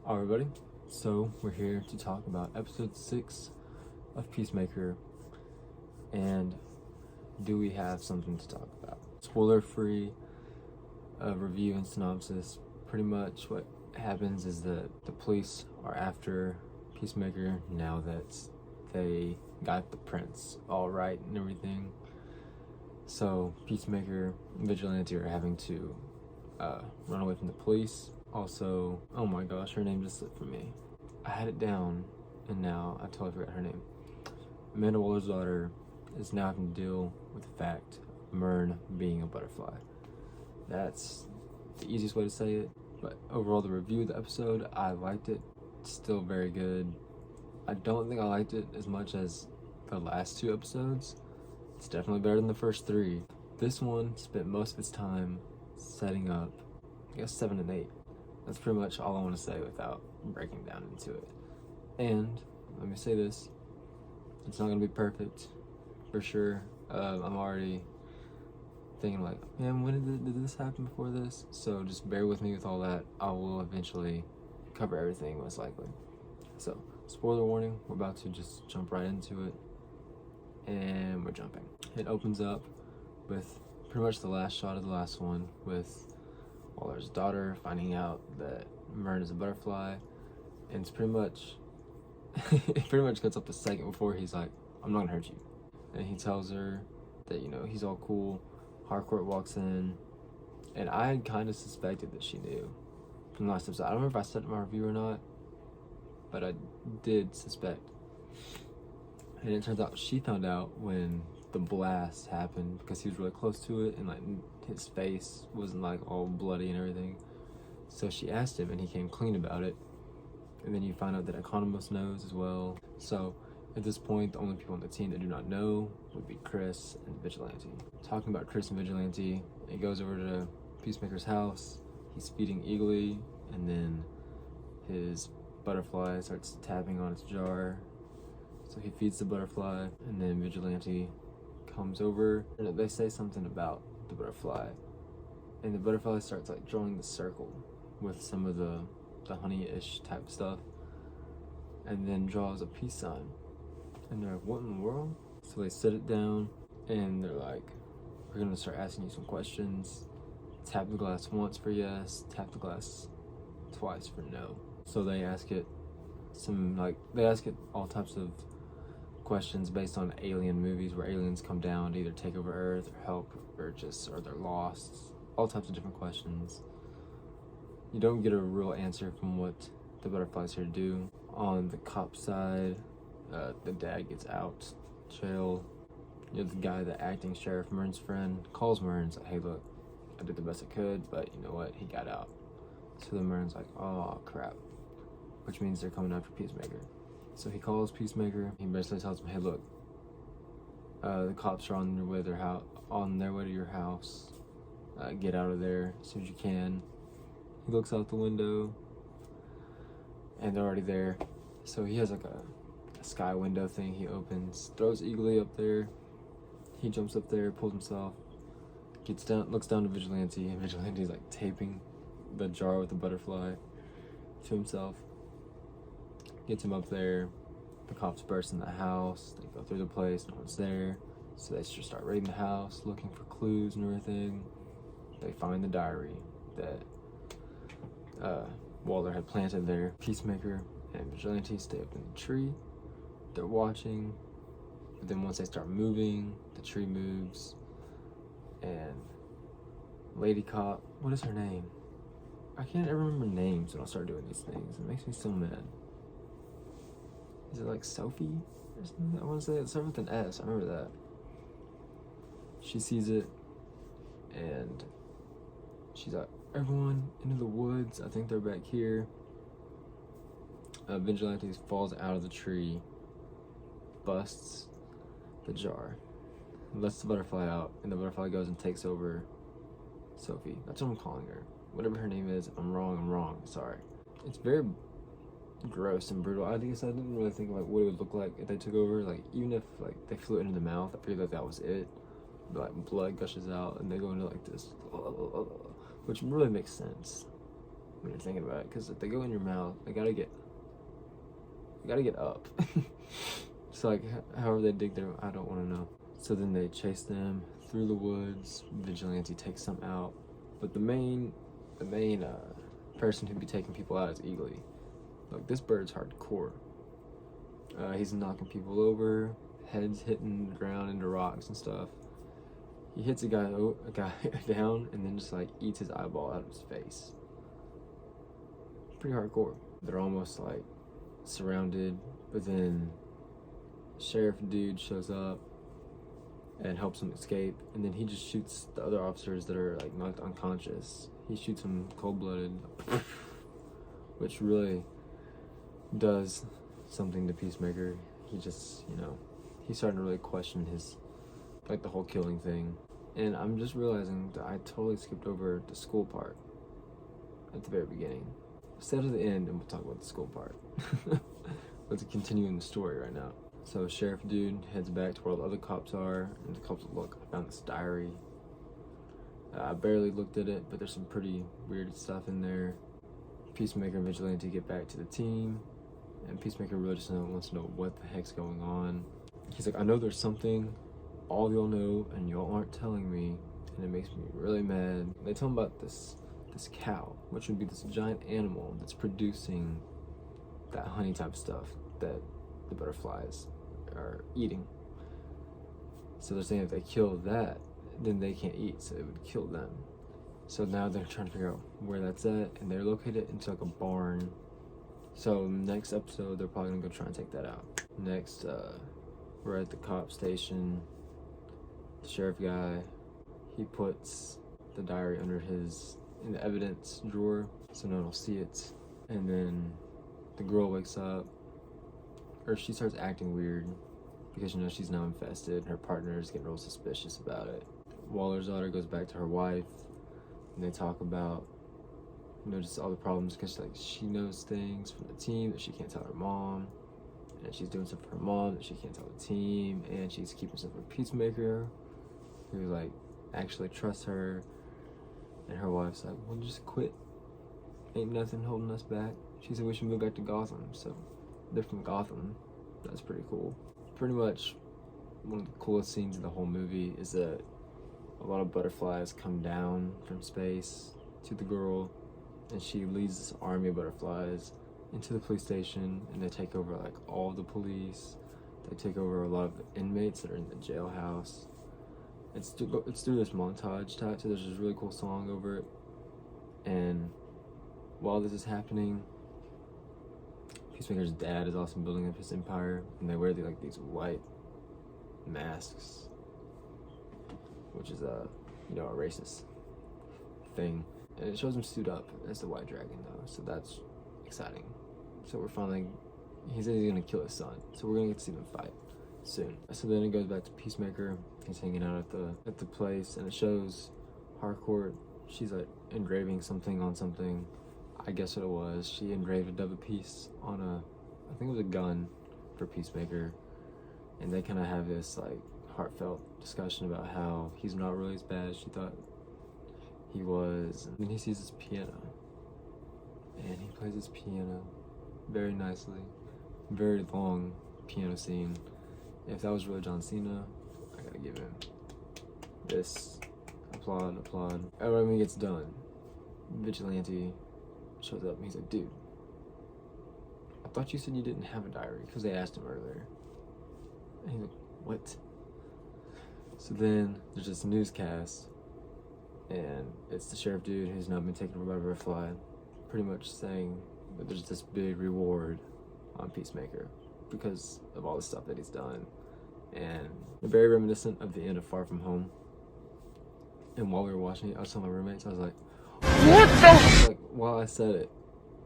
Alright, everybody. So we're here to talk about episode 6 of Peacemaker, and do we have something to talk about? Spoiler-free review and synopsis. Pretty much what happens is that the police are after Peacemaker now that they got the prints all right and everything. So Peacemaker and Vigilante are having to run away from the police. Also, oh my gosh, her name just slipped from me. I had it down, and now I totally forgot her name. Amanda Waller's daughter is now having to deal with the fact of Myrn being a butterfly. That's the easiest way to say it, but overall the review of the episode, I liked it. It's still very good. I don't think I liked it as much as the last 2 episodes. It's definitely better than the first 3. This one spent most of its time setting up, I guess, 7 and 8. That's pretty much all I want to say without breaking down into it. And let me say this, it's not going to be perfect, for sure. I'm already thinking like, man, when did this happen before this? So just bear with me with all that. I will eventually cover everything, most likely. So, spoiler warning, we're about to just jump right into it. And we're jumping. It opens up with pretty much the last shot of the last one, with Waller's daughter finding out that Myrn is a butterfly, and it's pretty much it pretty much cuts up the second before he's like, I'm not gonna hurt you, and he tells her that, you know, he's all cool. Harcourt walks in, and I had kind of suspected that she knew from the last episode. I don't remember if I said it in my review or not, but I did suspect. And it turns out she found out when the blast happened, because he was really close to it, and like his face wasn't like all bloody and everything. So she asked him, and he came clean about it. And then you find out that Economos knows as well. So at this point, the only people on the team that do not know would be Chris and Vigilante. Talking about Chris and Vigilante, it goes over to Peacemaker's house. He's feeding Eagly, and then his butterfly starts tapping on its jar. So he feeds the butterfly, and then Vigilante comes over, and they say something about the butterfly, and the butterfly starts like drawing the circle with some of the honey-ish type stuff, and then draws a peace sign. And they're like, what in the world? So they set it down, and they're like, we're gonna start asking you some questions. Tap the glass once for yes, tap the glass twice for no. So they ask it all types of questions based on alien movies, where aliens come down to either take over Earth or help, or they're lost. All types of different questions. You don't get a real answer from what the butterfly's here to do. On the cop side, the dad gets out jail. You know, the guy, the acting sheriff, Myrn's friend, calls Myrn's like, hey look, I did the best I could, but you know what, he got out. So then Myrn's like, oh crap, which means they're coming after Peacemaker. So he calls Peacemaker. He basically tells him, hey look, the cops are on their way to your house. Get out of there as soon as you can. He looks out the window, and they're already there. So he has like a sky window thing he opens, throws Eagly up there. He jumps up there, pulls himself, gets down, looks down to Vigilante, and Vigilante's like taping the jar with the butterfly to himself. Gets him up there. The cops burst in the house. They go through the place, no one's there. So they just start raiding the house, looking for clues and everything. They find the diary that Waller had planted there. Peacemaker and Vigilante stay up in the tree. They're watching. But then once they start moving, the tree moves. And Lady Cop, what is her name? I can't ever remember names when I start doing these things. It makes me so mad. Is it like Sophie or something? I want to say it starts with an S. I remember that. She sees it, and she's like, everyone into the woods. I think they're back here. Vigilante falls out of the tree, busts the jar, lets the butterfly out, and the butterfly goes and takes over Sophie. That's what I'm calling her. Whatever her name is, if I'm wrong, I'm wrong. Sorry. It's very gross and brutal. I guess I didn't really think like what it would look like if they took over. Like even if like they flew into the mouth, I figured that was it. But like blood gushes out and they go into like this, which really makes sense. when you're thinking about it, because if they go in your mouth, they gotta get up. So like, however they dig there, I don't want to know. So then they chase them through the woods. Vigilante takes some out, but the main person who'd be taking people out is Eagly. Like, this bird's hardcore. He's knocking people over, heads hitting the ground into rocks and stuff. He hits a guy down and then just like eats his eyeball out of his face. Pretty hardcore. They're almost like surrounded, but then sheriff dude shows up and helps them escape, and then he just shoots the other officers that are like knocked unconscious. He shoots them cold-blooded, which really does something to Peacemaker. He just, he's starting to really question his, like, the whole killing thing. And I'm just realizing that I totally skipped over the school part at the very beginning. Stay to the end and we'll talk about the school part. Let's continue in the story right now. So sheriff dude heads back to where all the other cops are, and the cops look, I found this diary. I barely looked at it, but there's some pretty weird stuff in there. Peacemaker and Vigilante get back to the team, and Peacemaker really just wants to know what the heck's going on. He's like, I know there's something all of y'all know and y'all aren't telling me, and it makes me really mad. They tell him about this cow, which would be this giant animal that's producing that honey type stuff that the butterflies are eating. So they're saying if they kill that, then they can't eat, so it would kill them. So now they're trying to figure out where that's at, and they're located into like a barn. So next episode, they're probably gonna go try and take that out. Next, we're at the cop station. The sheriff guy, he puts the diary in the evidence drawer so no one will see it. And then the girl wakes up, or she starts acting weird because she's now infested. Her partner is getting real suspicious about it. Waller's daughter goes back to her wife, and they talk about just all the problems, because like she knows things from the team that she can't tell her mom, and she's doing stuff for her mom that she can't tell the team, and she's keeping stuff for Peacemaker, who like actually trusts her. And her wife's like, well, just quit, ain't nothing holding us back. She said we should move back to Gotham, so they're from Gotham. That's pretty cool. Pretty much one of the coolest scenes in the whole movie is that a lot of butterflies come down from space to the girl, and she leads this army of butterflies into the police station, and they take over like all the police. They take over a lot of the inmates that are in the jailhouse. It's through this montage type, so there's this really cool song over it. And while this is happening, Peacemaker's dad is also building up his empire, and they wear these white masks, which is a racist thing. And it shows him suit up as the White Dragon though, so that's exciting. So he says he's gonna kill his son, so we're gonna get to see them fight soon. So then it goes back to Peacemaker. He's hanging out at the place, and it shows Harcourt. She's like engraving something on something. I guess what it was. She engraved a double piece on I think it was a gun for Peacemaker, and they kind of have this like heartfelt discussion about how he's not really as bad as she thought he was. And then he sees this piano, and he plays his piano very nicely. Very long piano scene. If that was really John Cena, I gotta give him this. Applaud. And when he gets done, Vigilante shows up and he's like, dude, I thought you said you didn't have a diary, because they asked him earlier. And he's like, what? So then there's this newscast, and it's the sheriff dude who's now been taken over by a butterfly, pretty much saying that there's this big reward on Peacemaker because of all the stuff that he's done. And they're very reminiscent of the end of Far From Home. And while we were watching it, I was telling my roommates, I was like, what the? Like, while I said it,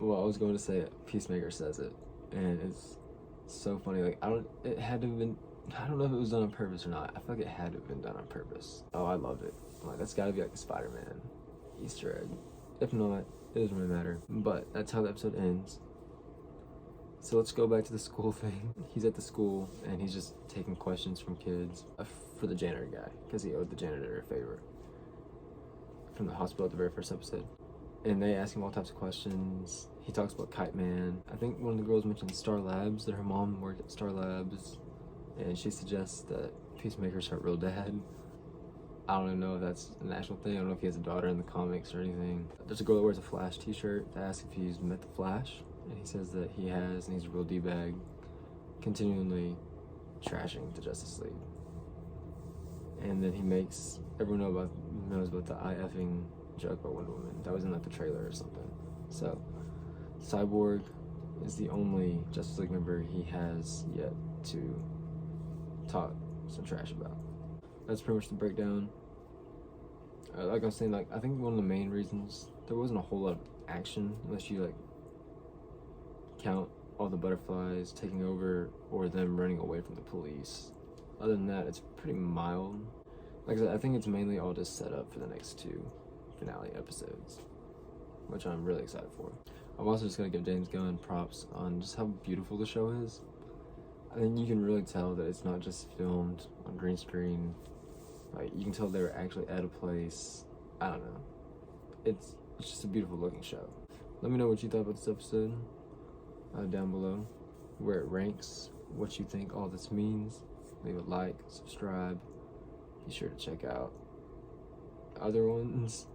I was going to say it, Peacemaker says it. And it's so funny. Like, I don't know if it was done on purpose or not. I feel like it had to have been done on purpose. Oh, I loved it. I'm like, that's gotta be like a Spider-Man Easter egg. If not, it doesn't really matter. But that's how the episode ends. So let's go back to the school thing. He's at the school, and he's just taking questions from kids for the janitor guy, because he owed the janitor a favor from the hospital at the very first episode. and they ask him all types of questions. He talks about Kite Man. I think one of the girls mentioned Star Labs, that her mom worked at Star Labs, and she suggests that Peacemaker's her real dad. I don't even know if that's an actual thing. I don't know if he has a daughter in the comics or anything. There's a girl that wears a Flash t-shirt that asks if he's met the Flash, and he says that he has, and he's a real D-bag, continually trashing the Justice League. And then he makes everyone knows about the I effing joke by Wonder Woman. That was in like the trailer or something. So Cyborg is the only Justice League member he has yet to talk some trash about. That's pretty much the breakdown. Like I was saying, like I think one of the main reasons there wasn't a whole lot of action, unless you like count all the butterflies taking over or them running away from the police. Other than that, it's pretty mild. Like I said, I think it's mainly all just set up for the next 2 finale episodes, which I'm really excited for. I'm also just gonna give James Gunn props on just how beautiful the show is. I think you can really tell that it's not just filmed on green screen. Like you can tell they were actually at a place. I don't know. It's just a beautiful looking show. Let me know what you thought about this episode down below, where it ranks, what you think all this means. Leave a like, subscribe. Be sure to check out other ones.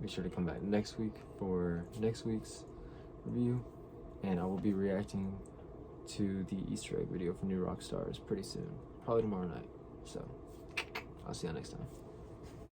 Be sure to come back next week for next week's review, and I will be reacting to the Easter egg video for New Rockstars pretty soon, probably tomorrow night. So I'll see you next time.